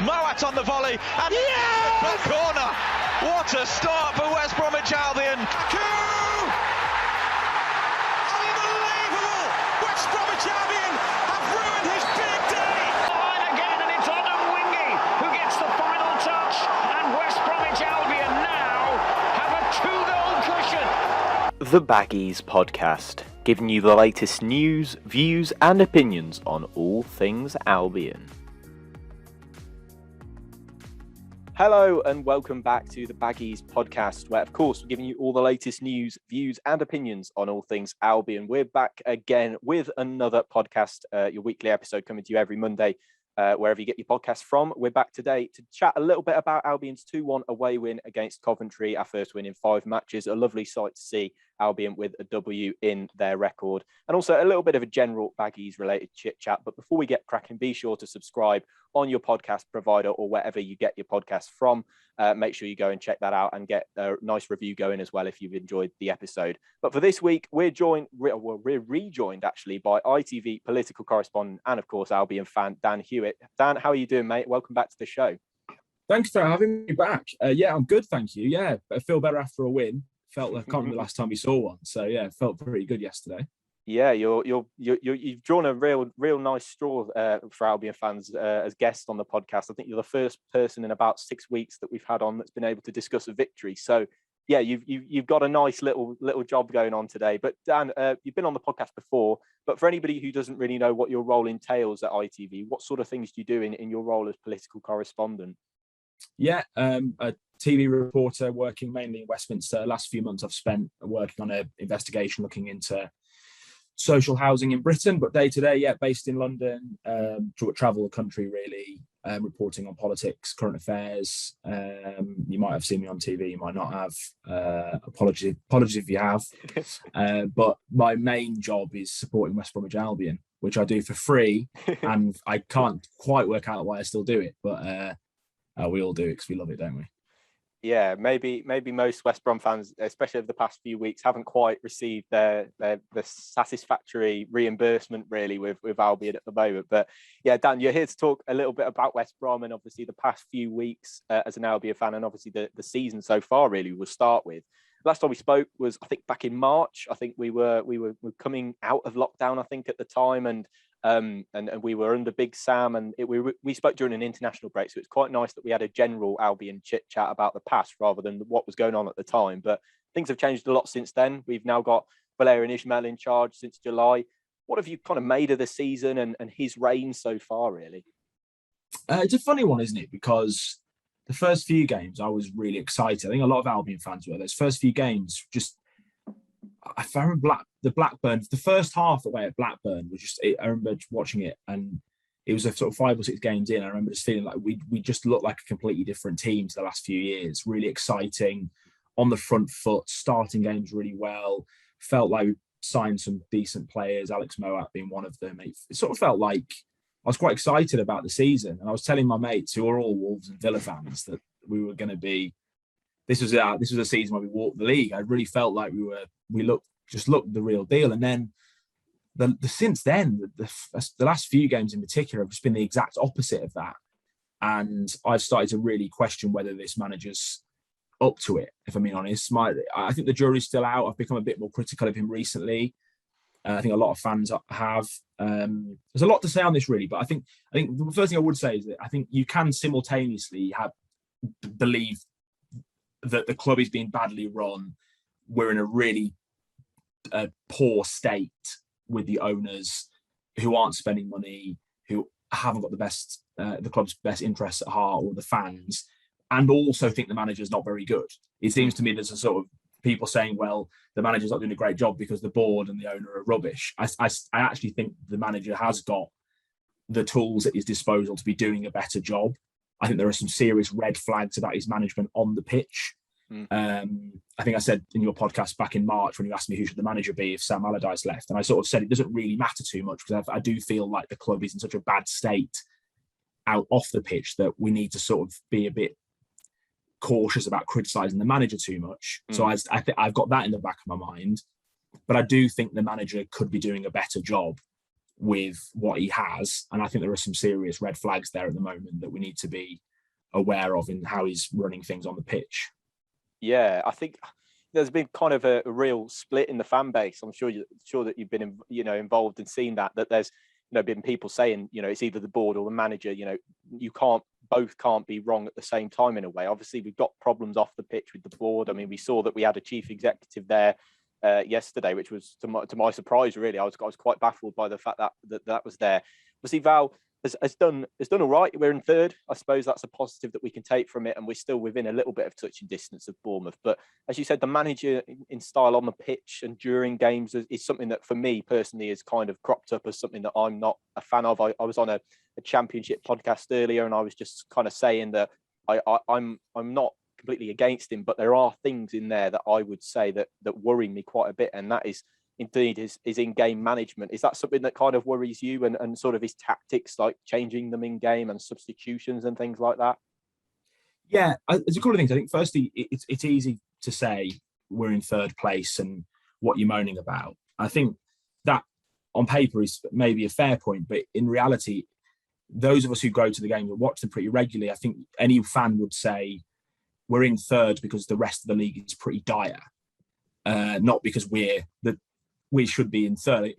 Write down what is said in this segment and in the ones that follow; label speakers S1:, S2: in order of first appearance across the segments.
S1: Moat on the volley, and the corner. What a start for West Bromwich Albion. Unbelievable! West Bromwich Albion have ruined his big day.
S2: Line again, and it's Adam Wingy who gets the final touch, and West Bromwich Albion now have a 2-goal cushion.
S3: The Baggies Podcast, giving you the latest news, views and opinions on all things Albion. Hello and welcome back to the Baggies Podcast, where of course we're giving you all the latest news, views and opinions on all things Albion. We're back again with another podcast, your weekly episode coming to you every Monday, wherever you get your podcast from. We're back today to chat a little bit about Albion's 2-1 away win against Coventry, our first win in 5 matches. A lovely sight to see Albion with a W in their record, and also a little bit of a general Baggies related chit chat. But before we get cracking, be sure to subscribe on your podcast provider or wherever you get your podcasts from. Make sure you go and check that out and get a nice review going as well if you've enjoyed the episode. But for this week, we're rejoined actually by ITV political correspondent and of course Albion fan Dan Hewitt. Dan, how are you doing, mate? Welcome back to the show.
S4: Thanks for having me back. Yeah, I'm good, thank you. Yeah, I feel better after a win. Felt like I can't remember the last time we saw one. So yeah, felt pretty good yesterday.
S3: Yeah, you've drawn a real nice straw for Albion fans as guests on the podcast. I think you're the first person in about 6 weeks that we've had on that's been able to discuss a victory. So yeah, you've got a nice little job going on today. But Dan, you've been on the podcast before, but for anybody who doesn't really know what your role entails at ITV, what sort of things do you do in your role as political correspondent?
S4: Yeah, a TV reporter working mainly in Westminster. Last few months I've spent working on an investigation looking into social housing in Britain, but day to day, yeah, based in London, travel the country really, reporting on politics, current affairs. You might have seen me on TV, you might not have. Apologies if you have. But my main job is supporting West Bromwich Albion, which I do for free, and I can't quite work out why I still do it, but we all do it because we love it, don't we?
S3: Yeah, maybe most West Brom fans, especially over the past few weeks, haven't quite received the satisfactory reimbursement really with Albion at the moment. But yeah, Dan, you're here to talk a little bit about West Brom and obviously the past few weeks as an Albion fan, and obviously the season so far. Really, we'll start with. Last time we spoke was, I think, back in March. I think we were coming out of lockdown, I think, at the time, and we were under Big Sam, and we spoke during an international break, so it's quite nice that we had a general Albion chit chat about the past rather than what was going on at the time. But things have changed a lot since then. We've now got Valérien Ismaël in charge since July. What have you kind of made of the season and his reign so far, really?
S4: It's a funny one, isn't it? Because the first few games I was really excited. I think a lot of Albion fans were. Those first few games, just I found the Blackburn, the first half away at Blackburn was just, I remember watching it, and it was a sort of 5 or 6 games in. I remember just feeling like we just looked like a completely different team to the last few years. Really exciting, on the front foot, starting games really well. Felt like we signed some decent players, Alex Moat being one of them. It sort of felt like I was quite excited about the season. And I was telling my mates, who are all Wolves and Villa fans, that we were going to be, this was a season where we walked the league. I really felt like we looked the real deal. And then since then, the last few games in particular have just been the exact opposite of that. And I've started to really question whether this manager's up to it, if I'm being honest. I think the jury's still out. I've become a bit more critical of him recently. I think a lot of fans have. There's a lot to say on this, really, but I think the first thing I would say is that I think you can simultaneously believe that the club is being badly run. We're in a really poor state with the owners who aren't spending money, who haven't got the club's best interests at heart, or the fans, and also think the manager's not very good. It seems to me there's a sort of people saying, well, the manager's not doing a great job because the board and the owner are rubbish. I actually think the manager has got the tools at his disposal to be doing a better job. I think there are some serious red flags about his management on the pitch. I think I said in your podcast back in March when you asked me who should the manager be if Sam Allardyce left, and I sort of said it doesn't really matter too much because I do feel like the club is in such a bad state out off the pitch that we need to sort of be a bit cautious about criticising the manager too much. So I think I've got that in the back of my mind, but I do think the manager could be doing a better job with what he has. And I think there are some serious red flags there at the moment that we need to be aware of in how he's running things on the pitch.
S3: Yeah, I think there's been kind of a real split in the fan base. I'm sure that you've been, involved and seen that there's, been people saying, it's either the board or the manager. You both can't be wrong at the same time in a way. Obviously, we've got problems off the pitch with the board. I mean, we saw that we had a chief executive there yesterday, which was to my surprise. Really, I was quite baffled by the fact that was there. Obviously, Val has done all right. We're in third. I suppose that's a positive that we can take from it, and we're still within a little bit of touching distance of Bournemouth. But as you said, the manager in style on the pitch and during games is something that, for me personally, has kind of cropped up as something that I'm not a fan of. I was on a championship podcast earlier, and I was just kind of saying that I'm not completely against him, but there are things in there that I would say that worry me quite a bit, and that is indeed his in-game management. Is that something that kind of worries you, and sort of his tactics, like changing them in game and substitutions and things like that?
S4: Yeah, there's a couple of things. I think firstly, it's easy to say we're in third place and what you're moaning about. I think that on paper is maybe a fair point, but in reality, those of us who go to the games and watch them pretty regularly, I think any fan would say we're in third because the rest of the league is pretty dire, not because we should be in third.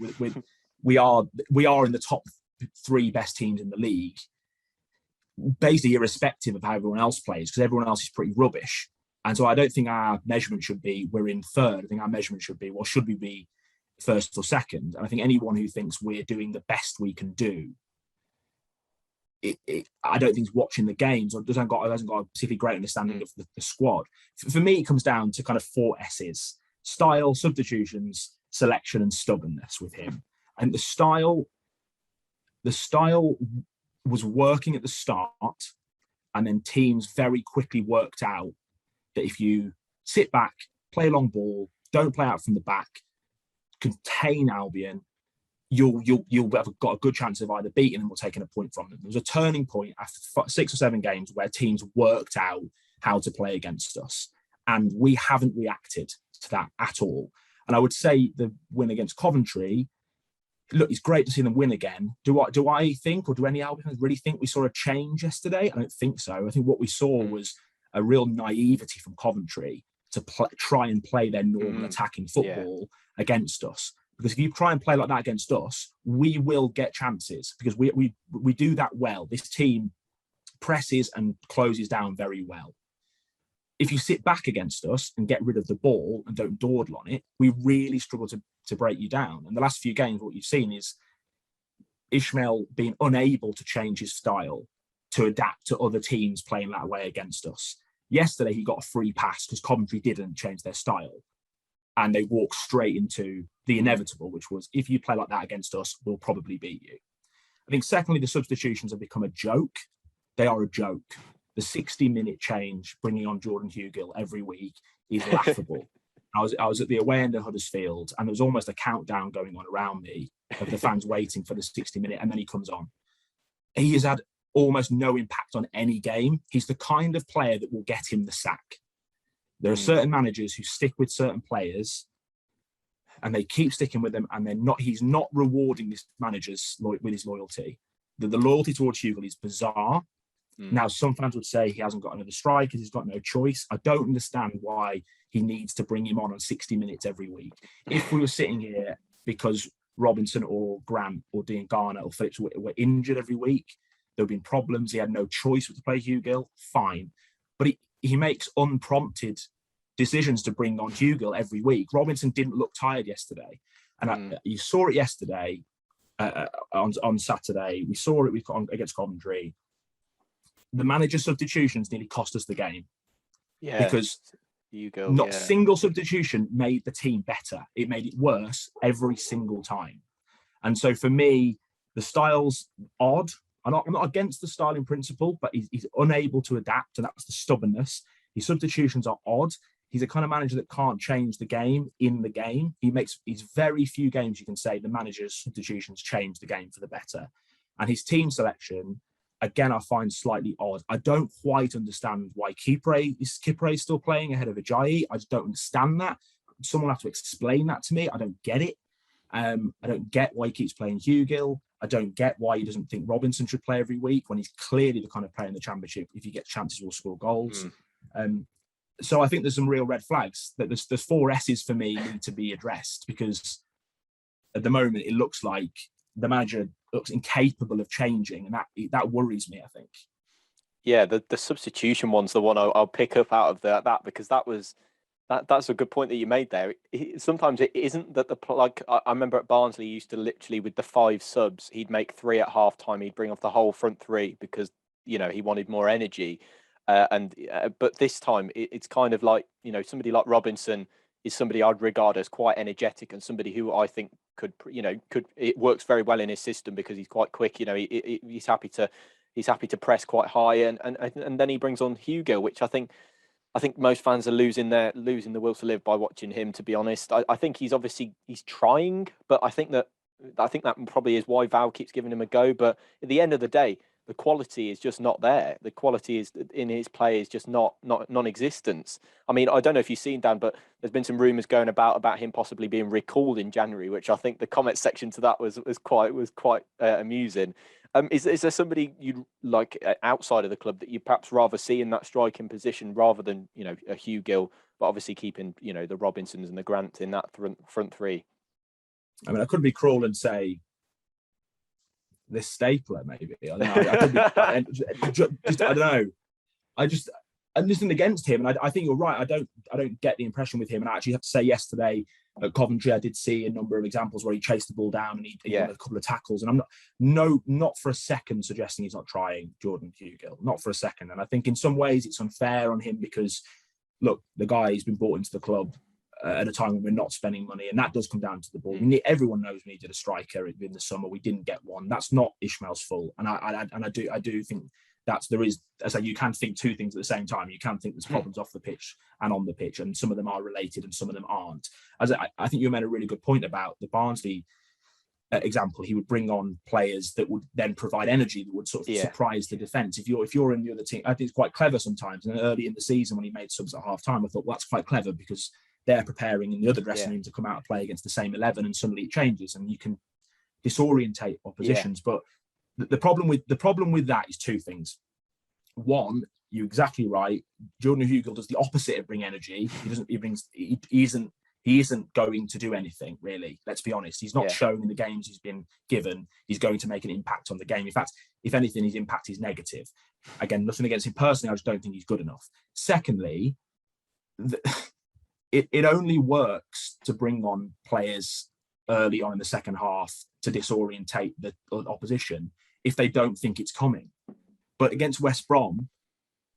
S4: We are in the top 3 best teams in the league, basically irrespective of how everyone else plays, because everyone else is pretty rubbish. And so I don't think our measurement should be we're in third. I think our measurement should be, well, should we be first or second? And I think anyone who thinks we're doing the best we can do, I don't think he's watching the games or hasn't got a particularly great understanding of the squad. For me, it comes down to kind of 4 S's: style, substitutions, selection, and stubbornness with him. And the style was working at the start, and then teams very quickly worked out that if you sit back, play a long ball, don't play out from the back, contain Albion, you'll have got a good chance of either beating them or taking a point from them. There was a turning point after 6 or 7 games where teams worked out how to play against us, and we haven't reacted to that at all. And I would say the win against Coventry, look, it's great to see them win again. Do I think, or do any Albionians really think we saw a change yesterday? I don't think so. I think what we saw was a real naivety from Coventry to try and play their normal attacking football against us. Because if you try and play like that against us, we will get chances, because we do that well. This team presses and closes down very well. If you sit back against us and get rid of the ball and don't dawdle on it, we really struggle to break you down. And the last few games, what you've seen is Ishmael being unable to change his style to adapt to other teams playing that way against us. Yesterday, he got a free pass because Coventry didn't change their style, and they walked straight into the inevitable, which was, if you play like that against us, we'll probably beat you. I think secondly, the substitutions have become a joke. They are a joke. The 60-minute change, bringing on Jordan Hugill every week, is laughable. I was at the away end of Huddersfield, and there was almost a countdown going on around me of the fans waiting for the 60-minute, and then he comes on. He has had almost no impact on any game. He's the kind of player that will get him the sack. There are certain managers who stick with certain players, and they keep sticking with them, and he's not rewarding these managers with his loyalty. The loyalty towards Hugill is bizarre. Now, some fans would say he hasn't got another striker, he's got no choice. I don't understand why he needs to bring him on 60 minutes every week. If we were sitting here because Robinson or Grant or Dean Garner or Phillips were injured every week, there would have been problems. He had no choice but to play Hugill, fine. But he makes unprompted decisions to bring on Hugill every week. Robinson didn't look tired yesterday. And you saw it yesterday on Saturday. We saw it against Coventry. The manager's substitutions nearly cost us the game. Yeah, because not a single substitution made the team better. It made it worse every single time. And so for me, the style's odd. I'm not against the style in principle, but he's unable to adapt, and that's the stubbornness. His substitutions are odd. He's a kind of manager that can't change the game in the game. He's very few games you can say the manager's substitutions change the game for the better. And his team selection, again, I find slightly odd. I don't quite understand why Kipre is still playing ahead of Ajayi. I just don't understand that. Someone will have to explain that to me. I don't get it. I don't get why he keeps playing Hugill. I don't get why he doesn't think Robinson should play every week when he's clearly the kind of player in the Championship. If he gets chances, will score goals. So I think there's some real red flags. That there's 4 S's for me need to be addressed, because at the moment it looks like the manager looks incapable of changing, and that worries me, I think.
S3: Yeah, the substitution one's the one I'll pick up out of that because that's a good point that you made there. Sometimes it isn't that I remember at Barnsley, he used to literally, with the 5 subs, he'd make 3 at half time. He'd bring off the whole front 3 because, he wanted more energy. But this time it's kind of like, somebody like Robinson is somebody I'd regard as quite energetic and somebody who I think could it works very well in his system because he's quite quick. He's happy to press quite high, and then he brings on Hugo, which I think most fans are losing the will to live by watching him, to be honest. I think he's trying, but I think that probably is why Val keeps giving him a go. But at the end of the day, the quality is just not there. The quality is in his play is just not non-existent. I mean, I don't know if you've seen, Dan, but there's been some rumours going about him possibly being recalled in January, which I think the comment section to that was quite amusing. Is there somebody you'd like outside of the club that you perhaps rather see in that striking position rather than a Hugill, but obviously keeping the Robinsons and the Grant in that front 3?
S4: I mean, I could be cruel and say this Stapler, maybe. I don't know. I don't know. I'm listening against him, and I think you're right. I don't get the impression with him, and I actually have to say, yesterday at Coventry, I did see a number of examples where he chased the ball down and he won a couple of tackles, and I'm not for a second suggesting he's not trying Jordan Hugill, not for a second. And I think in some ways it's unfair on him because, look, the guy's been brought into the club at a time when we're not spending money, and that does come down to the ball. Everyone knows we needed a striker in the summer. We didn't get one. That's not Ishmael's fault, and I do think you can think 2 things at the same time. You can think there's problems off the pitch and on the pitch, and some of them are related and some of them aren't. I think you made a really good point about the Barnsley example. He would bring on players that would then provide energy that would sort of surprise the defence. If you're in the other team, I think it's quite clever sometimes. And early in the season when he made subs at half time, I thought, well, that's quite clever because they're preparing in the other dressing room to come out and play against the same 11, and suddenly it changes and you can disorientate oppositions. But the problem with that is 2 things. One, you're exactly right. Jordan Hugill does the opposite of bring energy. He isn't going to do anything, really. Let's be honest. He's not shown in the games he's been given he's going to make an impact on the game. In fact, if anything, his impact is negative. Again, nothing against him personally. I just don't think he's good enough. Secondly, it only works to bring on players early on in the second half to disorientate the opposition if they don't think it's coming. But against West Brom,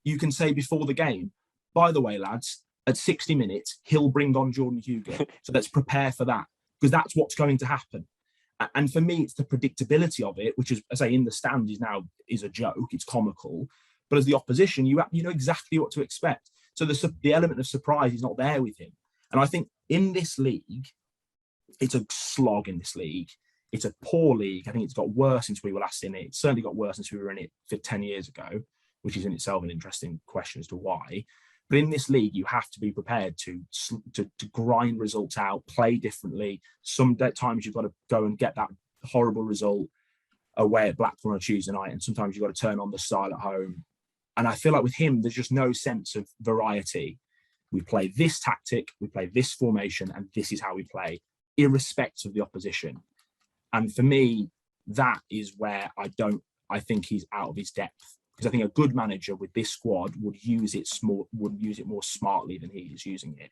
S4: you can say before the game, by the way, lads, at 60 minutes, he'll bring on Jordan Hugill. So let's prepare for that, because that's what's going to happen. And for me, it's the predictability of it, which is, I say, in the stand is a joke. It's comical. But as the opposition, you know exactly what to expect. So the element of surprise is not there with him. And I think in this league, it's a slog in this league. It's a poor league. I think it's got worse since we were last in it. It's certainly got worse since we were in it 10 years ago, which is in itself an interesting question as to why. But in this league, you have to be prepared to grind results out, play differently. Some times you've got to go and get that horrible result away at Blackpool on a Tuesday night, and sometimes you've got to turn on the style at home. And I feel like with him, there's just no sense of variety. We play this tactic, we play this formation, and this is how we play, irrespective of the opposition. And for me, that is where I think he's out of his depth. Because I think a good manager with this squad would use it more smartly than he is using it,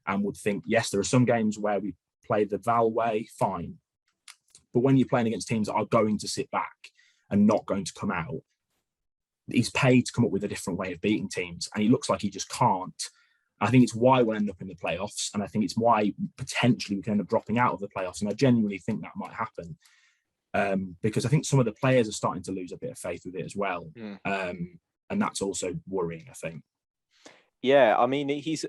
S4: and would think, yes, there are some games where we play the Val way, fine. But when you're playing against teams that are going to sit back and not going to come out, he's paid to come up with a different way of beating teams, and he looks like he just can't. I think it's why we'll end up in the playoffs, and I think it's why potentially we can end up dropping out of the playoffs, and I genuinely think that might happen, because I think some of the players are starting to lose a bit of faith with it as well, and that's also worrying, I think.
S3: Yeah, I mean, he's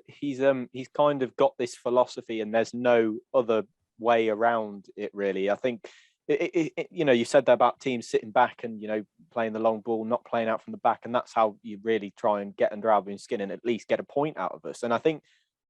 S3: kind of got this philosophy, and there's no other way around it, really. I think you said that about teams sitting back and playing the long ball, not playing out from the back, and that's how you really try and get under Albion's skin and at least get a point out of us. And I think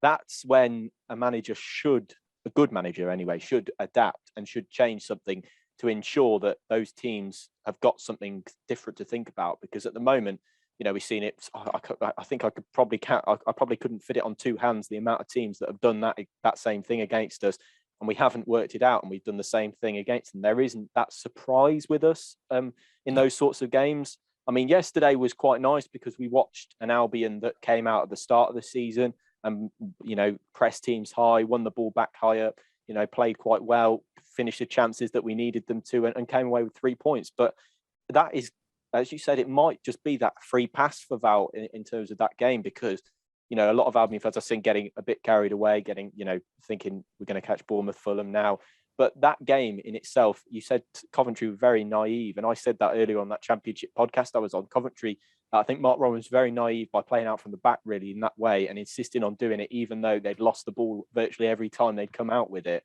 S3: that's when a manager should a good manager anyway, should adapt and should change something to ensure that those teams have got something different to think about. Because at the moment, we've seen it. I think I could probably count. I probably couldn't fit it on two hands the amount of teams that have done that same thing against us, and we haven't worked it out, and we've done the same thing against them. There isn't that surprise with us in those sorts of games. I mean, yesterday was quite nice because we watched an Albion that came out at the start of the season and, pressed teams high, won the ball back higher, played quite well, finished the chances that we needed them to, and came away with 3 points. But that is, as you said, it might just be that free pass for Val in terms of that game, because, a lot of Albion fans I've seen getting a bit carried away, thinking we're going to catch Bournemouth, Fulham now. But that game in itself, you said Coventry were very naive. And I said that earlier on that Championship podcast I was on. Coventry, I think Mark Rowan was very naive by playing out from the back really in that way and insisting on doing it, even though they'd lost the ball virtually every time they'd come out with it.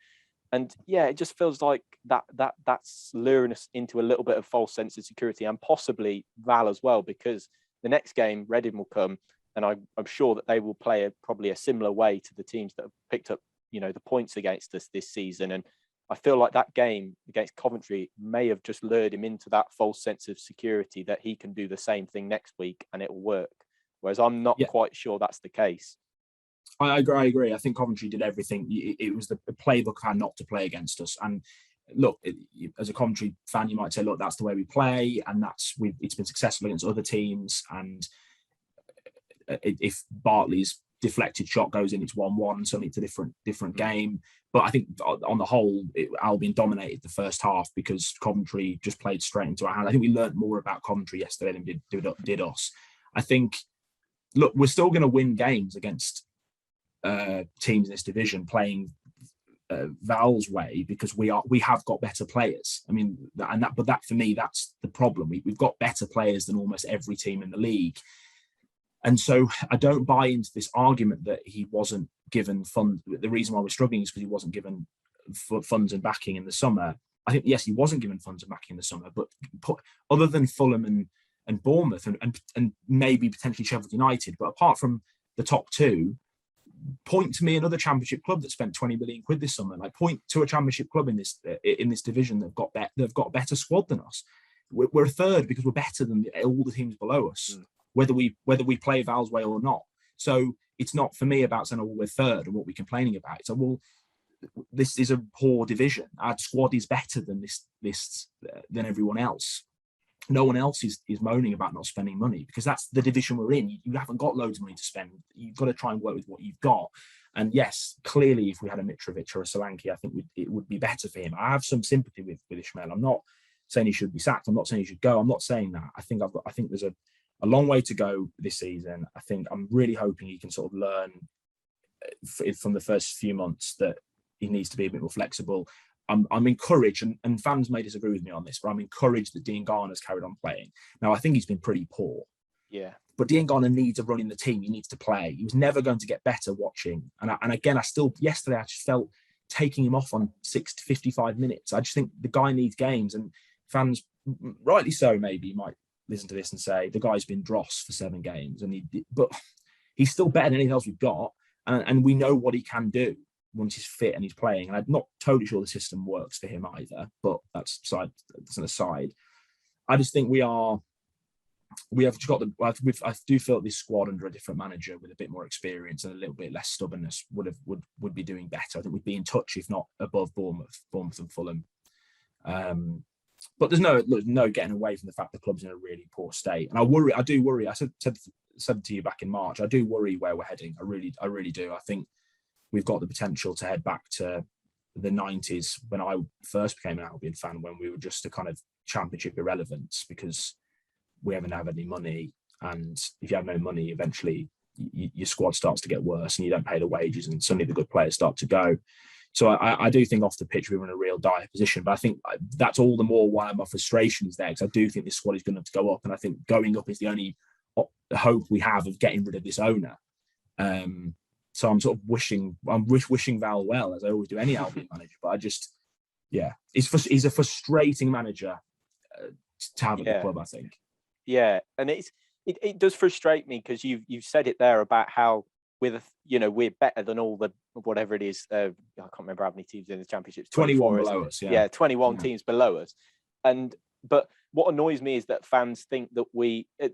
S3: And yeah, it just feels like that's luring us into a little bit of false sense of security, and possibly Val as well, because the next game, Reading will come, and I'm sure that they will play probably a similar way to the teams that have picked up, the points against us this season. And I feel like that game against Coventry may have just lured him into that false sense of security that he can do the same thing next week and it will work. Whereas I'm not quite sure that's the case.
S4: I agree. I think Coventry did everything. It was the playbook how not to play against us. And look, as a Coventry fan, you might say, look, that's the way we play, and it's been successful against other teams. And if Bartley's deflected shot goes in, it's 1-1, so it's a different game. But I think on the whole, Albion dominated the first half because Coventry just played straight into our hand. I think we learned more about Coventry yesterday than did us. I think, look, we're still going to win games against teams in this division playing Val's way, because we have got better players. I mean, but that for me, that's the problem. We've got better players than almost every team in the league. And so I don't buy into this argument that he wasn't given funds. The reason why we're struggling is because he wasn't given funds and backing in the summer. I think, yes, he wasn't given funds and backing in the summer, but other than Fulham and Bournemouth and maybe potentially Sheffield United, but apart from the top two, point to me another Championship club that spent 20 million quid this summer. Like, point to a Championship club in this division that've got a better squad than us. We're a third because we're better than all the teams below us. Whether we play Val's way or not. So it's not for me about saying, we're third and what we're complaining about. So, well, this is a poor division. Our squad is better than than everyone else. No one else is moaning about not spending money, because that's the division we're in. You haven't got loads of money to spend. You've got to try and work with what you've got. And yes, clearly, if we had a Mitrovic or a Solanke, I think it would be better for him. I have some sympathy with Ismail. I'm not saying he should be sacked. I'm not saying he should go. I'm not saying that. I think there's a long way to go this season. I think I'm really hoping he can sort of learn from the first few months that he needs to be a bit more flexible. I'm encouraged, and fans may disagree with me on this, but I'm encouraged that Dean Garner's carried on playing. Now, I think he's been pretty poor. Yeah. But Dean Garner needs a run in the team. He needs to play. He was never going to get better watching. And again, yesterday I just felt taking him off on 55 minutes. I just think the guy needs games, and fans, rightly so, maybe might listen to this and say the guy's been dross for 7 games, but he's still better than anything else we've got, and we know what he can do once he's fit and he's playing. And I'm not totally sure the system works for him either, but that's an aside. I just think I do feel this squad under a different manager with a bit more experience and a little bit less stubbornness would be doing better. I think we'd be in touch, if not above Bournemouth and Fulham. But there's no getting away from the fact the club's in a really poor state. And I do worry. I said to you back in March, I do worry where we're heading. I really do. I think we've got the potential to head back to the 90s when I first became an Albion fan, when we were just a kind of Championship irrelevance because we haven't had any money. And if you have no money, eventually your squad starts to get worse and you don't pay the wages, and suddenly the good players start to go. So I do think off the pitch we were in a real dire position, but I think that's all the more why my frustration is there, because I do think this squad is going to go up, and I think going up is the only hope we have of getting rid of this owner. So I'm sort of wishing Val well, as I always do any Albion manager, but he's a frustrating manager to have at the club, I think.
S3: Yeah, and it does frustrate me because you've said it there about how we're better than all the whatever it is. I can't remember how many teams in the Championship.
S4: 21 below us.
S3: Yeah, 21 teams below us. But what annoys me is that fans think that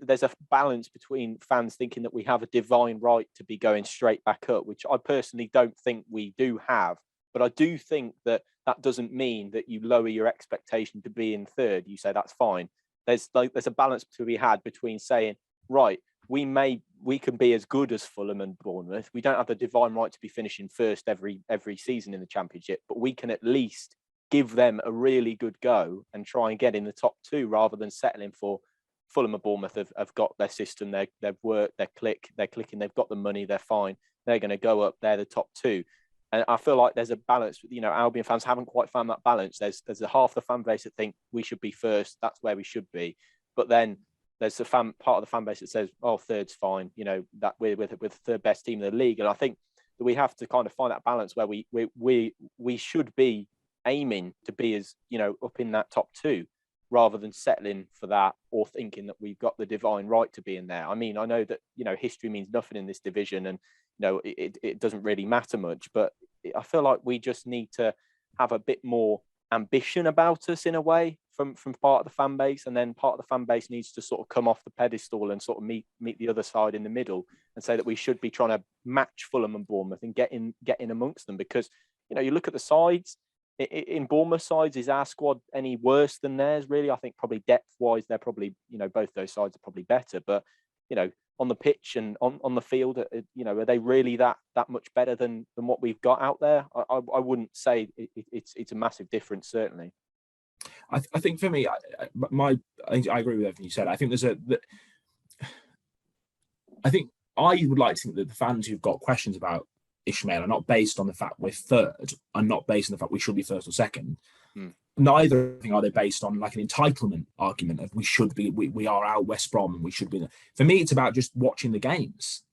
S3: there's a balance between fans thinking that we have a divine right to be going straight back up, which I personally don't think we do have. But I do think that doesn't mean that you lower your expectation to be in third. You say that's fine. There's a balance to be had between saying, right, we can be as good as Fulham and Bournemouth. We don't have the divine right to be finishing first every season in the Championship, but we can at least give them a really good go and try and get in the top two rather than settling for Fulham and Bournemouth have got their system, they've worked, they're clicking, they've got the money, they're fine. They're going to go up, they're the top two. And I feel like there's a balance. Albion fans haven't quite found that balance. There's a half the fan base that think we should be first. That's where we should be. But then there's a part of the fan base that says, "Oh, third's fine." That we're with the third best team in the league. And I think that we have to kind of find that balance where we should be aiming to be as up in that top two, rather than settling for that or thinking that we've got the divine right to be in there. I mean, I know that history means nothing in this division, and it doesn't really matter much, but I feel like we just need to have a bit more ambition about us in a way from part of the fan base, and then part of the fan base needs to sort of come off the pedestal and sort of meet the other side in the middle and say that we should be trying to match Fulham and Bournemouth and get in amongst them. Because you look at the sides in Bournemouth sides, is our squad any worse than theirs? Really, I think probably depth wise they're probably both those sides are probably better, but on the pitch and on the field, are they really that much better than what we've got out there? I wouldn't say it's a massive difference, certainly.
S4: I think for me, I agree with everything you said. I think I think I would like to think that the fans who've got questions about Ishmael are not based on the fact we're third, and not based on the fact we should be first or second. Neither are they based on like an entitlement argument of we are out West Brom and we should be there. For me, it's about just watching the games.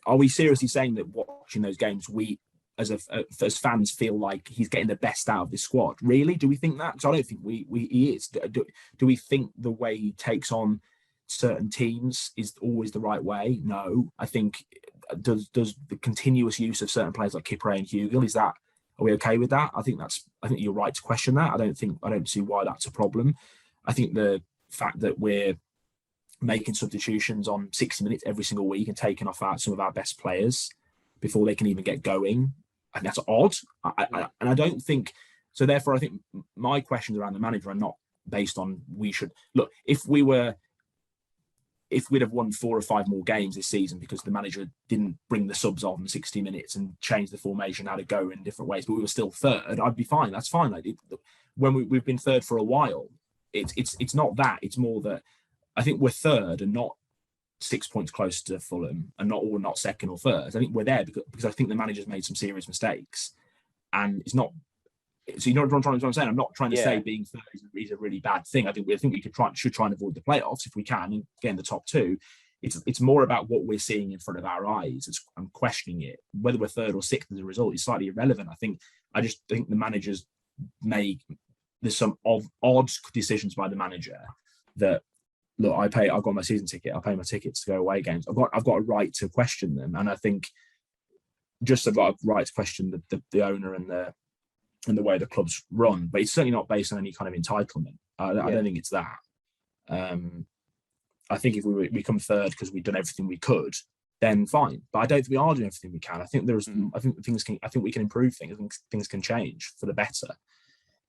S4: Are we seriously saying that watching those games, we as fans feel like he's getting the best out of this squad? Really? Do we think that? Because I don't think he is. Do we think the way he takes on certain teams is always the right way? No. I think does the continuous use of certain players like Kipre and Hugill, are we okay with that? I think you're right to question that. I don't see why that's a problem. I think the fact that we're making substitutions on 60 minutes every single week and taking off some of our best players before they can even get going, and that's odd. And I don't think so. Therefore, I think my questions around the manager are not based on we should look. If we'd have won 4 or 5 more games this season because the manager didn't bring the subs on 60 minutes and change the formation, how to go in different ways, but we were still third, I'd be fine. That's fine. When we've been third for a while, it's not that. It's more that I think we're third and not 6 points close to Fulham, and not second or third. I think we're there because I think the manager's made some serious mistakes, and it's not. So you know what I'm saying? I'm not trying to say being third is a really bad thing. I think we should try and avoid the playoffs if we can and get in the top 2. It's more about what we're seeing in front of our eyes. I'm questioning it. Whether we're third or sixth as a result is slightly irrelevant. I just think the managers there's some odd decisions by the manager that, look, I've got my season ticket. I pay my tickets to go away games. I've got a right to question them, and I think just I've got a right to question the owner and the way the club's run, but it's certainly not based on any kind of entitlement. I don't think it's that. I think if we come third because we've done everything we could, then fine. But I don't think we are doing everything we can. I think I think we can improve things. I think things can change for the better.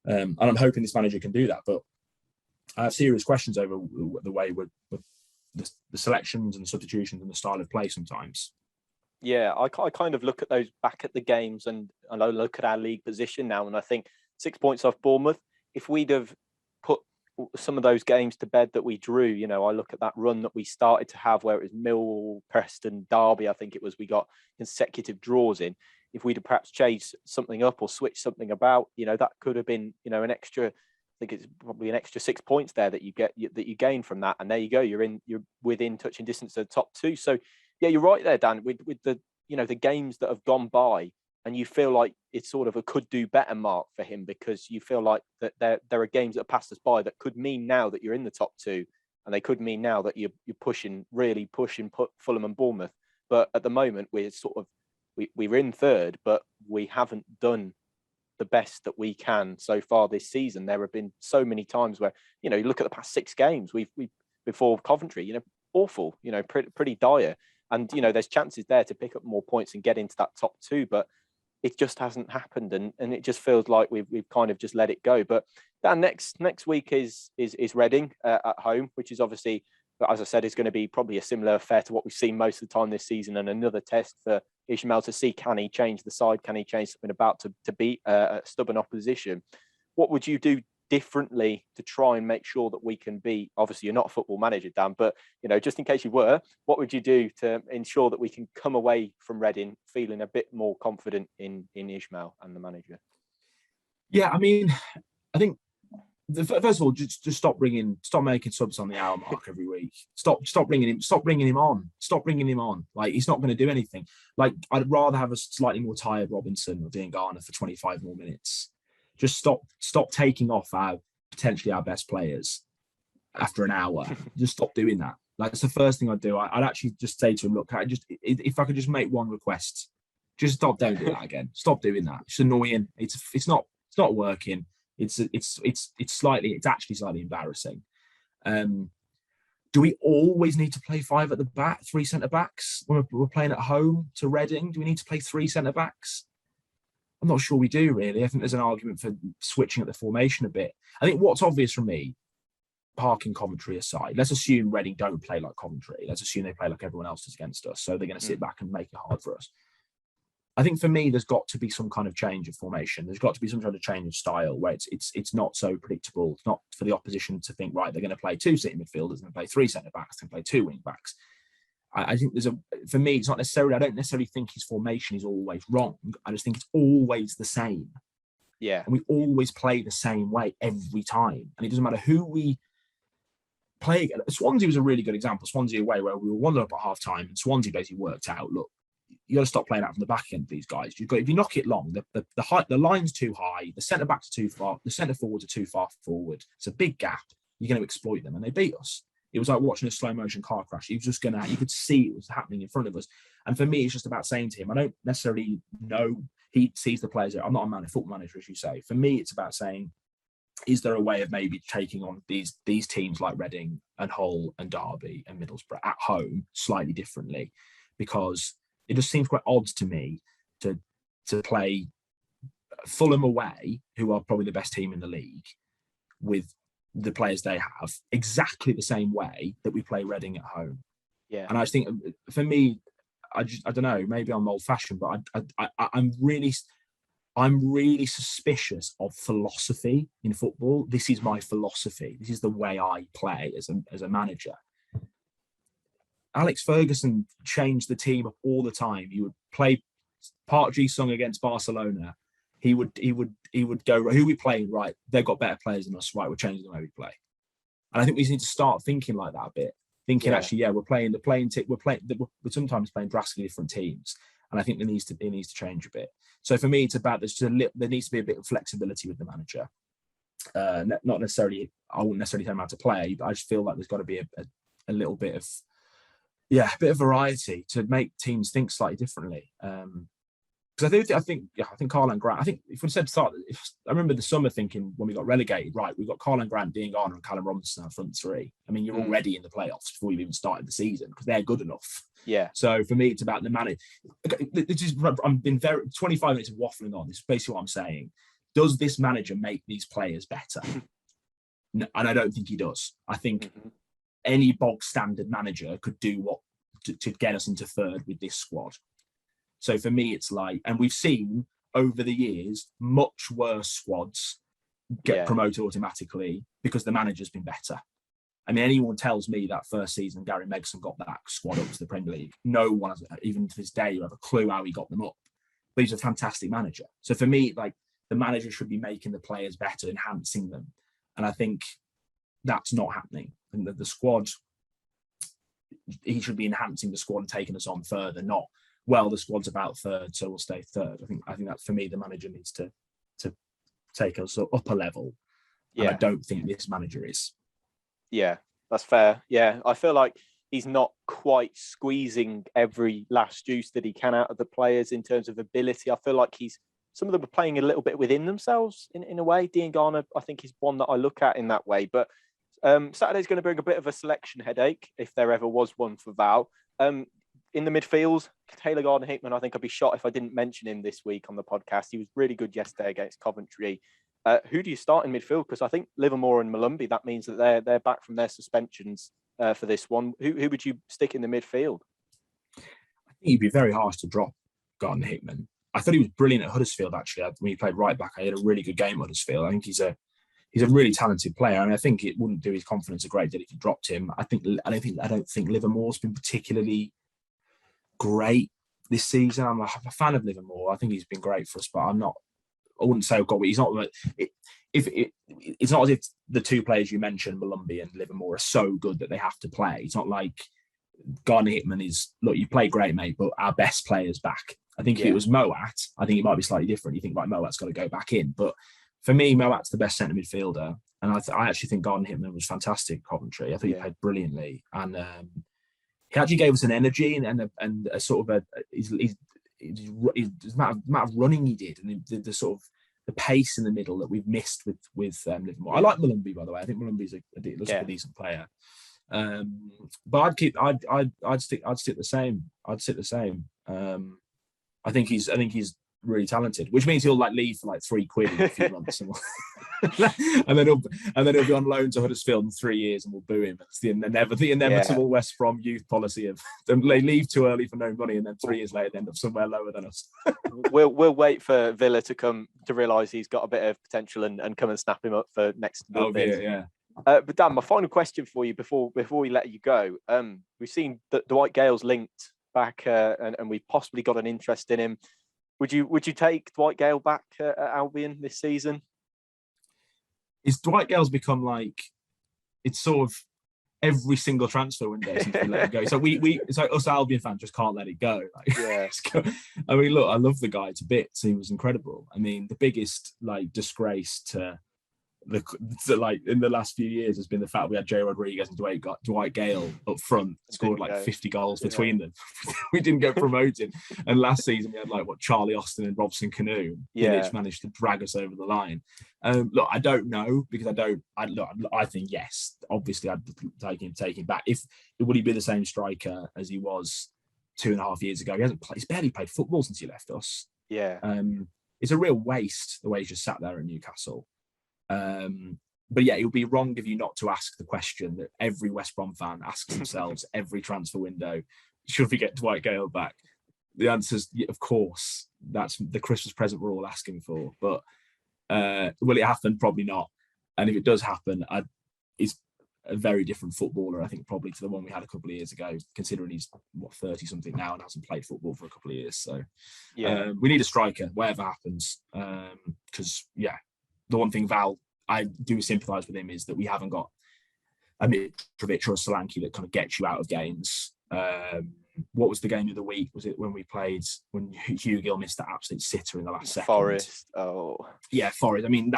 S4: And I'm hoping this manager can do that. But I have serious questions over the way with the selections and the substitutions and the style of play sometimes.
S3: Yeah, I kind of look at those back at the games and I look at our league position now, and I think 6 points off Bournemouth. If we'd have put some of those games to bed that we drew, I look at that run that we started to have where it was Millwall, Preston, Derby. I think it was we got consecutive draws in. If we'd have perhaps changed something up or switched something about, that could have been, an extra. I think it's probably an extra 6 points there that you gain from that, and there you go. You're within touching distance of the top 2. So. Yeah, you're right there, Dan, with the the games that have gone by, and you feel like it's sort of a could do better mark for him, because you feel like that there are games that have passed us by that could mean now that you're in the top 2, and they could mean now that you're really pushing Fulham and Bournemouth. But at the moment, we're in third, but we haven't done the best that we can so far this season. There have been so many times where, you look at the past 6 games, we before Coventry, awful, pretty dire. And, there's chances there to pick up more points and get into that top 2, but it just hasn't happened. And it just feels like we've kind of just let it go. But that next week is Reading at home, which is obviously, as I said, is going to be probably a similar affair to what we've seen most of the time this season, and another test for Ishmael to see, can he change the side? Can he change something about to beat a stubborn opposition? What would you do differently to try and make sure that we can beat? Obviously, you're not a football manager, Dan, but just in case you were, what would you do to ensure that we can come away from Reading feeling a bit more confident in Ishmael and the manager?
S4: Yeah, I mean, I think first of all, just stop making subs on the hour mark every week. Stop bringing him on. Like, he's not going to do anything. Like, I'd rather have a slightly more tired Robinson or Dean Garner for 25 more minutes. Just stop taking off potentially our best players after an hour. Just stop doing that. Like, it's the first thing I'd do. I'd actually just say to him, look, if I could just make one request, just don't do that again. Stop doing that. It's annoying. It's not working. It's actually slightly embarrassing. Do we always need to play 5 at the back, 3 centre backs when we're playing at home to Reading? Do we need to play 3 centre backs? I'm not sure we do, really. I think there's an argument for switching up the formation a bit. I think what's obvious from me, parking Coventry aside, let's assume Reading don't play like Coventry. Let's assume they play like everyone else is against us, so they're going to sit back and make it hard for us. I think for me, there's got to be some kind of change of formation. There's got to be some kind of change of style where it's not so predictable. It's not for the opposition to think, right, they're going to play 2 sitting midfielders, and play 3 centre backs, and play 2 wing backs. I think for me, it's not necessarily, I don't necessarily think his formation is always wrong. I just think it's always the same.
S3: Yeah.
S4: And we always play the same way every time. And it doesn't matter who we play. Swansea was a really good example. Swansea away, where we were 1-0 up at half time, and Swansea basically worked out, look, you got to stop playing out from the back end of these guys. If you knock it long, the height, the line's too high, the centre backs are too far, the centre forwards are too far forward. It's a big gap. You're going to exploit them, and they beat us. It was like watching a slow motion car crash. He was just you could see it was happening in front of us. And for me, it's just about saying to him, I don't necessarily know he sees the players. I'm not a football manager, as you say. For me, it's about saying, is there a way of maybe taking on these teams like Reading and Hull and Derby and Middlesbrough at home slightly differently? Because it just seems quite odd to me to play Fulham away, who are probably the best team in the league, with the players they have, exactly the same way that we play Reading at home.
S3: Yeah.
S4: And I just think, for me, I don't know, maybe I'm old-fashioned, but I'm really suspicious of philosophy in football. This is my philosophy. This is the way I play as a manager. Alex Ferguson changed the team up all the time. He would play Park Ji-sung against Barcelona. He would go, who we playing? Right, they've got better players than us. Right, we're changing the way we play. And I think we need to start thinking like that a bit. Thinking actually, we're sometimes playing drastically different teams. And I think it needs to change a bit. So for me, it's about there needs to be a bit of flexibility with the manager. Not necessarily, I wouldn't necessarily tell him how to play, but I just feel like there's got to be a little bit of, a bit of variety to make teams think slightly differently. Because I think Karlan Grant, I think if we said start, I remember the summer thinking when we got relegated, right, we've got Karlan Grant, Dean Garner and Callum Robinson our front 3. I mean, you're already in the playoffs before you've even started the season because they're good enough.
S3: Yeah.
S4: So for me, it's about the manager. I've been 25 minutes of waffling on. This is basically what I'm saying. Does this manager make these players better? No, and I don't think he does. I think any bog standard manager could do what to get us into third with this squad. So for me, it's like, and we've seen over the years much worse squads get promoted automatically because the manager's been better. I mean, anyone tells me that first season Gary Megson got that squad up to the Premier League, no one has, even to this day, have a clue how he got them up. But he's a fantastic manager. So for me, like, the manager should be making the players better, enhancing them. And I think that's not happening. And the squad, he should be enhancing the squad and taking us on further, not, well, the squad's about third, so we'll stay third. I think that for me, the manager needs to take us up a level. And I don't think this manager is.
S3: Yeah. That's fair. Yeah, I feel like he's not quite squeezing every last juice that he can out of the players in terms of ability. I feel like some of them are playing a little bit within themselves in a way. Dean Garner, I think, is one that I look at in that way. But Saturday's going to bring a bit of a selection headache, if there ever was one for Val. In the midfield, Taylor Gardner-Hickman, I think I'd be shocked if I didn't mention him this week on the podcast. He was really good yesterday against Coventry. Who do you start in midfield? Because I think Livermore and Malumbi, that means that they're back from their suspensions for this one. Who would you stick in the midfield?
S4: I think you'd be very harsh to drop Gardner-Hickman. I thought he was brilliant at Huddersfield, actually. When he played right back, I had a really good game at Huddersfield. I think he's a really talented player. I mean, I think it wouldn't do his confidence a great deal if you dropped him. I don't think Livermore's been particularly great this season. I'm a fan of Livermore. I think he's been great for us, but I wouldn't say he's not. It's not as if the two players you mentioned, Malumbi and Livermore, are so good that they have to play. It's not like Gardner-Hickman is, look, you play great, mate, but our best player's back. I think if it was Moat, I think it might be slightly different. You think, right, Moat's got to go back in. But for me, Moat's the best centre midfielder. And I actually think Gardner-Hickman was fantastic at Coventry. I think he played brilliantly. And he actually gave us an energy and a sort of the amount of running he did, and the sort of the pace in the middle that we've missed with Livermore. I like Malumbi, by the way. I think Malumbi's a decent player. But I'd stick the same. I think he's really talented, which means he'll leave for £3 in a few months, and then he'll be on loan to Huddersfield in 3 years, and we'll boo him. It's the inevitable West Brom youth policy of they leave too early for no money, and then 3 years later they end up somewhere lower than us.
S3: We'll wait for Villa to come to realise he's got a bit of potential and come and snap him up for next bit.
S4: Yeah.
S3: But Dan, my final question for you before we let you go. We've seen that Dwight Gale's linked back, and we've possibly got an interest in him. Would you take Dwight Gale back at Albion this season?
S4: Is Dwight Gale's become it's sort of every single transfer window since we let it go. So it's like us Albion fans just can't let it go. I mean, look, I love the guy to bits. He was incredible. I mean, the biggest disgrace to in the last few years has been the fact we had Jay Rodriguez and Dwight Gale up front, scored 50 goals between them. We didn't get promoted, and last season we had Charlie Austin and Robson Canoe, which managed to drag us over the line. Look, I don't know, because I think yes, obviously I'd take him back. Would he be the same striker as he was 2.5 years ago? He's barely played football since he left us.
S3: Yeah.
S4: It's a real waste the way he's just sat there at Newcastle. But yeah, it would be wrong of you not to ask the question that every West Brom fan asks themselves every transfer window: should we get Dwight Gale back? The answer is, of course. That's the Christmas present we're all asking for. But will it happen? Probably not. And if it does happen, he's a very different footballer, I think, probably to the one we had a couple of years ago, considering he's 30 something now and hasn't played football for a couple of years. So we need a striker, whatever happens. Because the one thing, Val, I do sympathise with him, is that we haven't got a Mitrovic or a Solanke that kind of gets you out of games. What was the game of the week? Was it when Hugh Gill missed that absolute sitter in the last second?
S3: Forest. Oh. Yeah,
S4: Forest. I mean,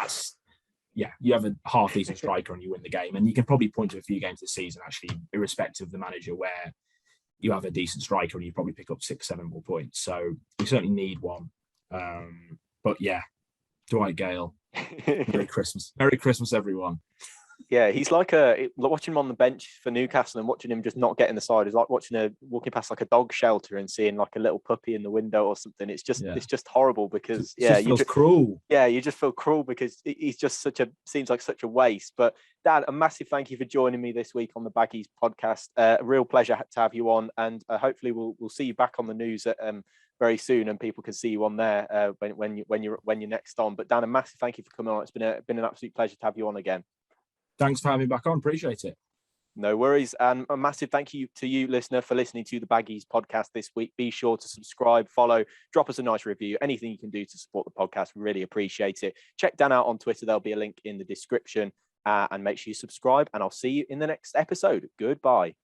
S4: you have a half-decent striker and you win the game. And you can probably point to a few games this season, actually, irrespective of the manager, where you have a decent striker and you probably pick up 6-7 more points. So we certainly need one. But yeah, Dwight Gale. Merry Christmas. Merry Christmas, everyone.
S3: Yeah, he's watching him on the bench for Newcastle and watching him just not get in the side is like walking past a dog shelter and seeing a little puppy in the window or something. It's just horrible, because
S4: cruel.
S3: Yeah, you just feel cruel because he's just seems like such a waste. But Dan, a massive thank you for joining me this week on the Baggies podcast. A real pleasure to have you on, and hopefully we'll see you back on the news very soon, and people can see you on there when you're next on. But Dan, a massive thank you for coming on. It's been an absolute pleasure to have you on again.
S4: Thanks for having me back on. Appreciate it.
S3: No worries. And a massive thank you to you, listener, for listening to the Baggies podcast this week. Be sure to subscribe, follow, drop us a nice review. Anything you can do to support the podcast, we really appreciate it. Check Dan out on Twitter. There'll be a link in the description. And make sure you subscribe. And I'll see you in the next episode. Goodbye.